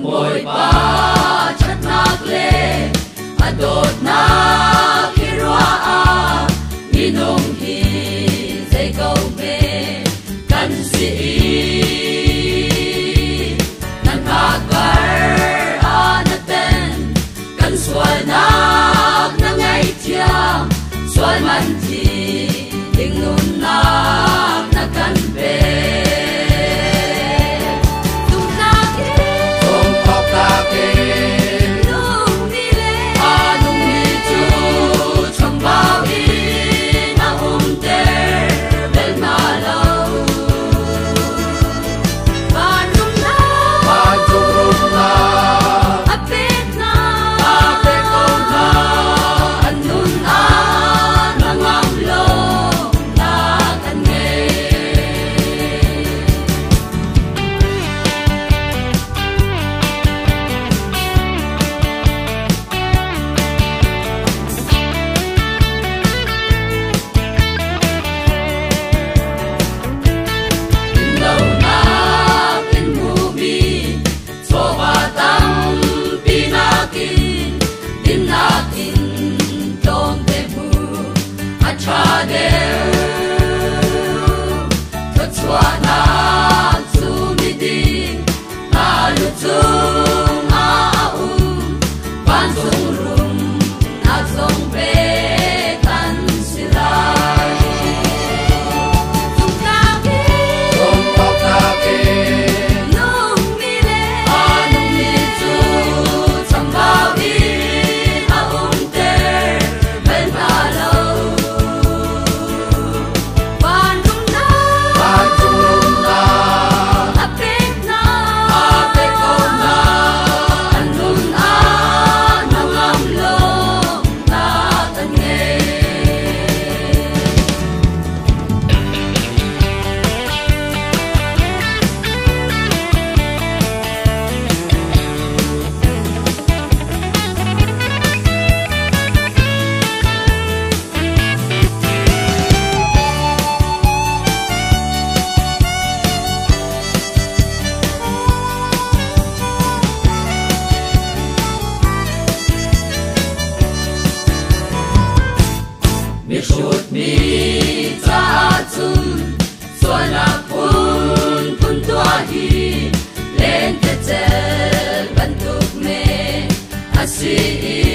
mồi pa chat nak le adot na kirwa a inong hi zai go me kan si nan ka kar anaten kan sual nak na ngai tiam sual man ti ding nun nak na kan be Shoot me ta chum suana pun tua hi len te tel bantuk me asi